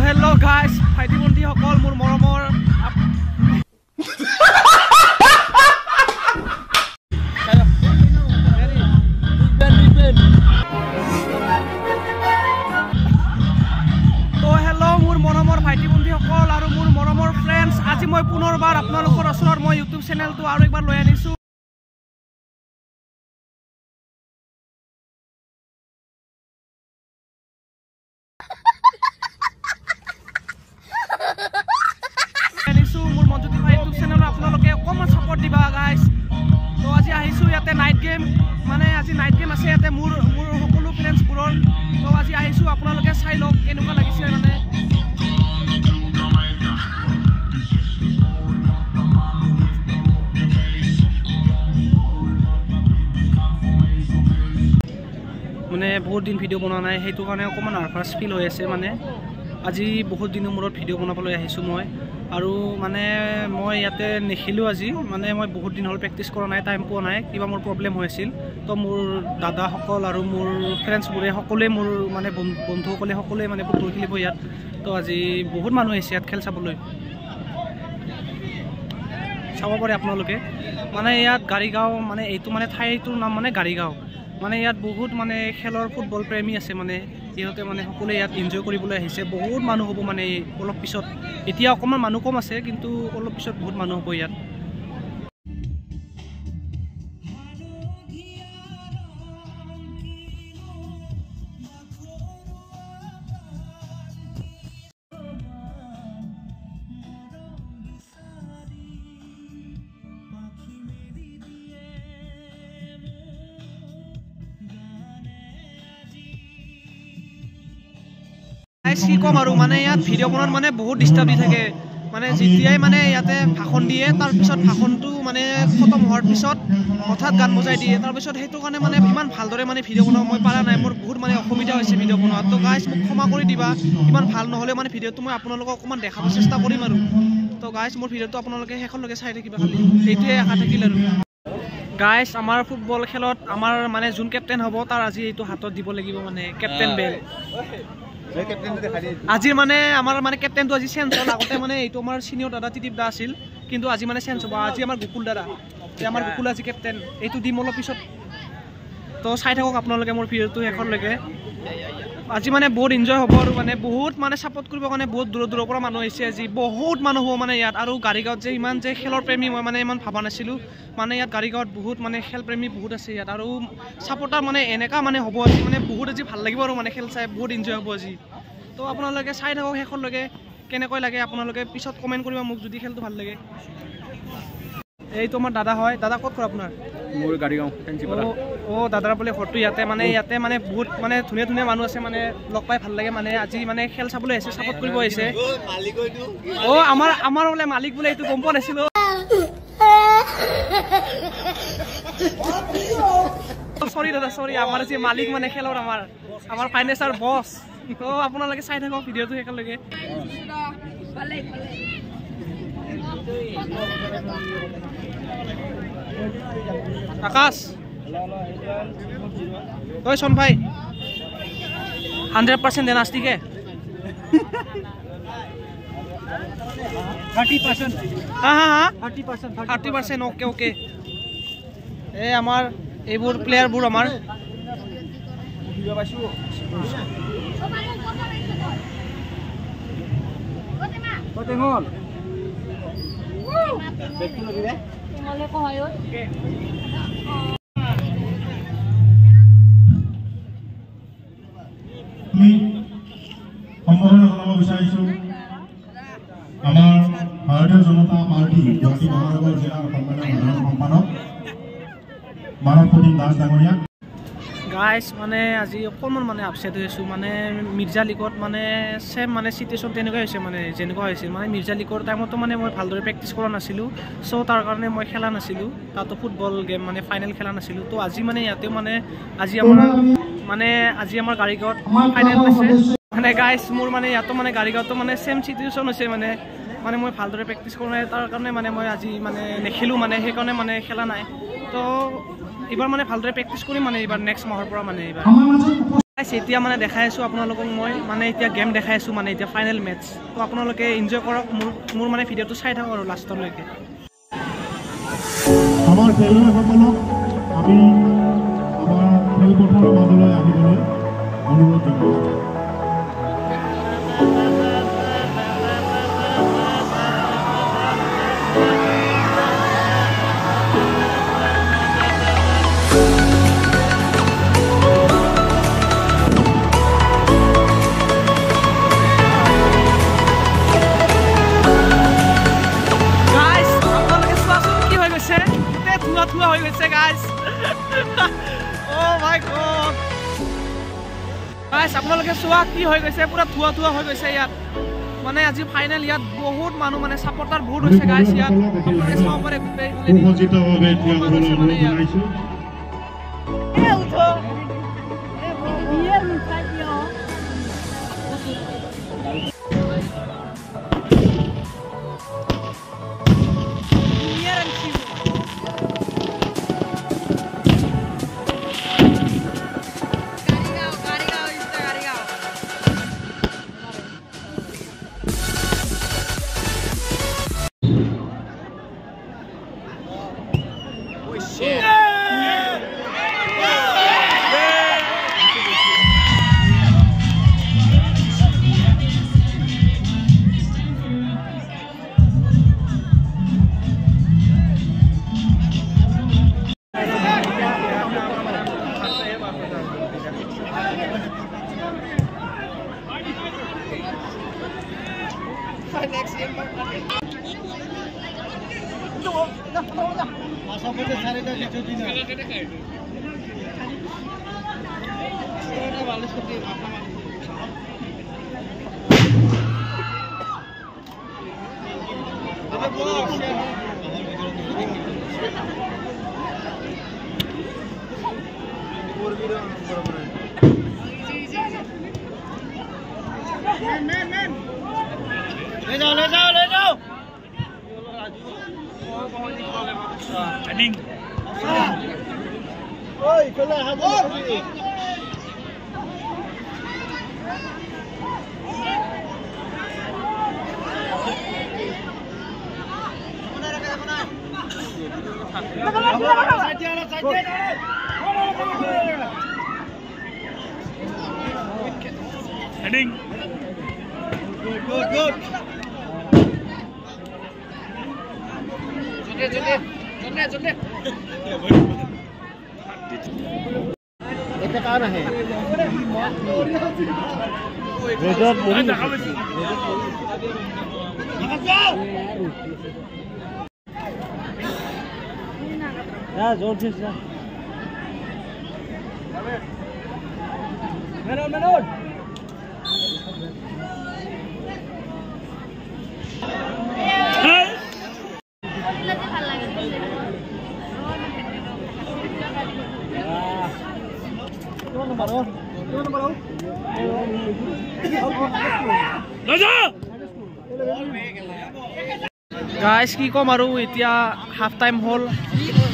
hello guys, ভাইটি বন্ধু সকল মোৰ মৰমৰ তো hello মোৰ মৰমৰ ভাইটি বন্ধু সকল আৰু মোৰ মৰমৰ ফ্ৰেণ্ডছ আজি মই পুনৰবাৰ আপোনালোকৰ ওচৰত মই YouTube চেনেলটো আৰু একবাৰ লৈ আনিছো नाइट गेम माने आज नाइट गेम আছে ইয়াতে মোৰ সকলো ফ্ৰেণ্ডছ পুৰণ তো আজি আহিছো আপোনালোকে চাই লওক কেনেকুৱা লাগিছে মানে মানে বহুত দিন ভিডিও বনোৱা নাই হেতু কাৰণে অকমান নাৰ্ভাছ ফিল হৈ আছে মানে আজি বহুত দিনৰ মূৰত ভিডিও বনাবলৈ আহিছো মই আৰু মানে মই ইয়াতে নেখিলো আজি মানে মই বহুত দিন হল প্ৰেক্টিছ কৰা নাই টাইম পোৱা নাই কিবা মোৰ প্ৰবলেম হৈছিল তো মোৰ দাদা সকল আৰু মোৰ ফ্ৰেণ্ডছ বোৰে সকলোৱে মোৰ মানে বন্ধুসকলে সকলোৱে মানে ফুটবল খেলিব ইয়াত তো আজি বহুত মানুহ আহিছে ইয়াত খেল চাবলৈ চাব পাৰে আপোনালোকে মানে ইয়াত গাড়ীগাঁও মানে এইটো মানে ঠাইটোৰ নাম মানে গাড়ীগাঁও মানে ইয়াত বহুত মানে খেলৰ ফুটবল প্ৰেমী আছে মানে ইহঁতে মানে সকলোৱে ইয়াত এনজয় কৰিবলৈ আহিছে বহুত মানুহ হ'ব মানে অলপ পিছত এতিয়া অকমান মানুহ কম আছে কিন্তু অলপ পিছত বহুত মানুহ হ'ব ইয়াত কি কম আৰু মানে ইয়াত ভিডিও বনাত মানে বহুত ডিস্টাৰ্ব দি থাকে মানে যেতিয়াই মানে ইয়াতে ভাষণ দিয়ে তাৰ পিছত ভাষণটো মানে খতম হোৱাৰ পিছত হঠাৎ গান বজাই দিয়ে তাৰ পিছত হেতু কাৰণে মানে ইমান ভালদৰে মানে ভিডিও বনাব মই পাৰা নাই মোৰ বহুত মানে অসুবিধা হৈছে ভিডিও বনোৱাত তো গাইস মোক ক্ষমা কৰি দিবা ইমান ভাল নহলে মানে ভিডিওটো মই আপোনালোকক অকমান দেখাব চেষ্টা কৰিম আৰু তো গাইস মোৰ ভিডিওটো আপোনালোকে শেষলৈকে চাই থাকিবা খালি এইটোৱে আশা থাকিল আৰু গাইস আমাৰ ফুটবল খেলত আমাৰ মানে যোন কেপ্টেইন হ'ব তাৰ আজি এইটো হাতত দিব লাগিব মানে কেপ্টেইন বেল আজি মানে আমাৰ মানে কেপ্টেইনটো আজি চেঞ্জ হ'ল আগতে মানে এইটো আমাৰ সিনিয়ৰ দাদা টিটিপ দা আছিল কিন্তু আজি মানে চেঞ্জ হ'ব আজি আমাৰ গোকুল দাদা আমাৰ গোকুল আজি কেপ্টেইন এইটো দিম অলপ পিছত তো চাই থাকক আপোনালোকে মোৰ ভিডিওটো শেষলৈকে আজি মানে বহুত এনজয় হ'ব আৰু মানে বহুত মানে সাপোৰ্ট কৰিব কাৰণে বহুত দূৰ দূৰৰ পৰা মানুহ আহিছে আজি বহুত মানুহ হ'ব মানে ইয়াত আৰু গাড়ীগাঁৱত যে ইমান যে খেলৰ প্ৰেমী মই মানে ইমান ভাবা নাছিলো মানে ইয়াত গাড়ীগাঁৱত বহুত মানে খেল প্ৰেমী বহুত আছে ইয়াত আৰু সাপোৰ্টাৰ মানে এনেকা মানে হ'ব আজি মানে বহুত আজি ভাল লাগিব আৰু মানে খেল চাই বহুত এনজয় হ'ব আজি তো আপোনালোকে চাই থাকক শেষলৈকে কেনেকৈ লাগে আপোনালোকে পিছত কমেন্ট কৰিবা মোক যদি খেলটো ভাল লাগে এই তোমাৰ দাদা হয় দাদা ক'ত কৰে আপোনাৰ মোৰ গাড়ীগাঁও ফেঞ্চিপাৰা ও দাদাৰ বোলে ঘৰটো ইয়াতে মানে বহুত মানে ধুনীয়া ধুনীয়া মানুহ আছে মানে লগ পাই ভাল লাগে মানে আজি মানে খেল চাবলৈ আহিছে সাপোৰ্ট কৰিব আহিছে ও আমাৰ বোলে মালিক বোলে এইটো গম পোৱা নাছিলো সৰি দাদা সৰি আমাৰ যে মালিক মানে খেলৰ আমাৰ ফাইনেন্সাৰ বস তো আপোনালোকে চাই থাকক ভিডিওটো শেষলৈকে আকাশ ওই শোন ভাই 100% देना ठीक है 30% हाँ 30% ओके ए আমার এইবোৰ প্লেয়াৰবোৰ আমাৰ সম্বোধন জনাব বিচাৰিছো আমাৰ ভাৰতীয় জনতা পাৰ্টি গুৱাহাটী মহানগৰ জিলাৰ সাধাৰণ সম্পাদক মানৱ প্ৰতীম দাস ডাঙৰীয়া গাইস মানে আজি অকমান মানে আপসেট হৈছো মানে মিৰ্জা লিগত মানে সেম মানে সিচুৱেচন তেনেকৈ হৈছে মানে যেনেকুৱা হৈছিল মানে মিৰ্জা লিগৰ টাইমতো মানে মই ভালদৰে প্ৰেক্টিছ কৰা নাছিলো সো তাৰ কাৰণে মই খেলা নাছিলো তাতো ফুটবল গেম মানে ফাইনেল খেলা নাছিলো তো আজি মানে ইয়াতে মানে আজি আমাৰ গাড়ীগাঁৱত ফাইনেল হৈছে মানে গাইস মোৰ মানে ইয়াতো মানে গাড়ীগাঁৱতো মানে সেম সিচুৱেচন হৈছে মানে মই ভালদৰে প্ৰেক্টিছ কৰা নাই তাৰ কাৰণে মানে মই আজি মানে নেখিলো মানে সেই কাৰণে মানে খেলা নাই তো এইবাৰ মানে ভালদৰে প্ৰেক্টিছ কৰিম মানে এইবাৰ নেক্সট মাহৰ পৰা মানে এইবাৰ এতিয়া মানে দেখাই আছোঁ আপোনালোকক মই মানে এতিয়া গেম দেখাই আছোঁ মানে এতিয়া ফাইনেল মেটচ তো আপোনালোকে এনজয় কৰক মোৰ মানে ভিডিঅ'টো চাই থাকক আৰু লাষ্টলৈকে আমাৰ খেলুৱৈসকলক আমি আমাৰ খেলপথাৰৰ মাজলৈ আহিবলৈ অনুৰোধ জনাইছোঁ থুৱা হৈ গৈছে গাইজ অ' মাই গড গাইজ আপোনালোকে চোৱা কি হৈ গৈছে পুৰা থুৱা হৈ গৈছে ইয়াত মানে আজি ফাইনেল ইয়াত বহুত মানুহ মানে ছাপৰ্টাৰ বহুত হৈছে গাইজ ইয়াত আপোনালোকে চাব পাৰে ले जाओ ओए चला हाथ heading good चले এটা কাৰ आहे रेजर या जोर से मेनोन গাইজ কি কম আৰু এতিয়া হাফ টাইম হ'ল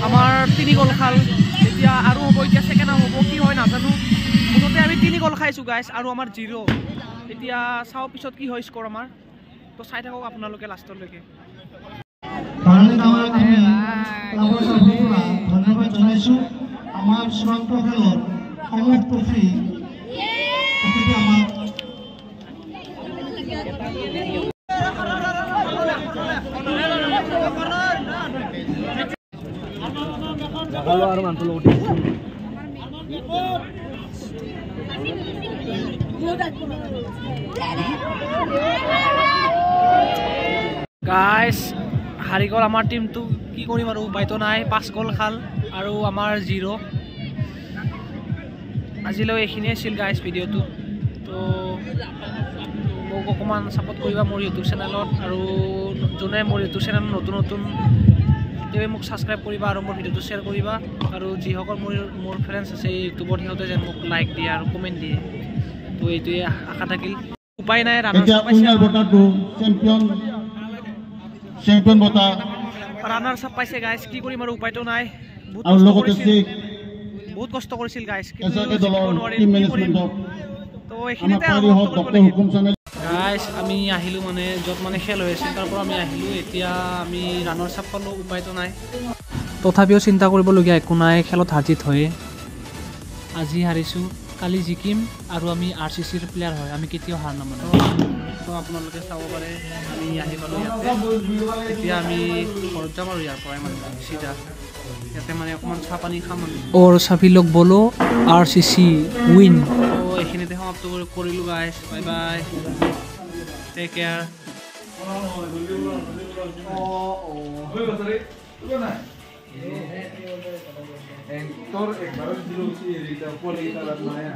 আমাৰ 3 গ'ল খাল এতিয়া আৰু হ'ব এতিয়া সেকেন্ড হ'ব কি হয় নাজানো মুঠতে আমি 3 গ'ল খাইছো গাইজ আৰু আমাৰ 0 এতিয়া চাও পিছত কি হয় স্কোৰ আমাৰ তো চাই থাকক আপোনালোকে লাষ্টলৈকে ধন্যবাদ জনাইছো আমাৰ শ্ৰন্ত খেলৰ সমগ্ৰ ট্ৰফি গাইজ হাৰি গ'ল আমাৰ টিমটো কি কৰিম আৰু উপায়তো নাই 5 গ'ল খাল আৰু আমাৰ 0 আজিলৈ এইখিনিয়ে আছিল গাইজ ভিডিঅ'টো তো মোক অকণমান ছাপোৰ্ট কৰিবা মোৰ ইউটিউব চেনেলত আৰু যোনে মোৰ ইউটিউব চেনেল নতুন তেৱে মোক ছাবস্ক্ৰাইব কৰিবা আৰু মোৰ ভিডিঅ'টো শ্বেয়াৰ কৰিবা আৰু যিসকল মোৰ ফ্ৰেণ্ডছ আছে ইউটিউবত সিহঁতে যেন মোক লাইক দিয়ে আৰু কমেণ্ট দিয়ে তো এইটোৱে আশা থাকিল উপায় নাই ৰানাৰ্ছ আপ পাইছে গাইজ কি কৰিম আৰু উপায়তো নাই বহুত আৰু কষ্ট লগতে কৰিছিল, বহুত কষ্ট কৰিছিল গাইজ, কিন্তু এছাকে জিকিব দলৰ নোৱাৰিল, টিম কি কৰিম। মেনেজমেণ্টক তো আমাৰ এইখিনিতে আৰু পাৰিহঁত সমাপ্ত কৰিব ডক্টৰ লাগিল। হুকুম চানে গাইজ আমি আহিলোঁ মানে য'ত মানে খেল হৈ আছিল তাৰ পৰা আমি আহিলোঁ, এতিয়া আমি ৰাণৰ চাপ পালোঁ, উপায়তো নাই। তথাপিও চিন্তা কৰিবলগীয়া একো নাই, খেলত হাৰ জিত হয়ে। আজি হাৰিছোঁ, কালি জিকিম, আৰু আমি RCCৰ প্লেয়াৰ হয়, আমি কেতিয়াও হাৰ নামানো। তো আপোনালোকে চাব পাৰে আমি আহি পালোঁ ইয়াতে, এতিয়া আমি ঘৰত যাম আৰু ইয়াৰ পৰাই মানে চিধা ইয়াতে মানে অকণমান চাহ পানী খাম আমি। और सभी लोग बोलो RCC উইন। তো এইখিনিতে সমাপ্ত কৰিলোঁ guys, bye bye, take care. Hector, el valor de los y ahorita por ahí está la maya.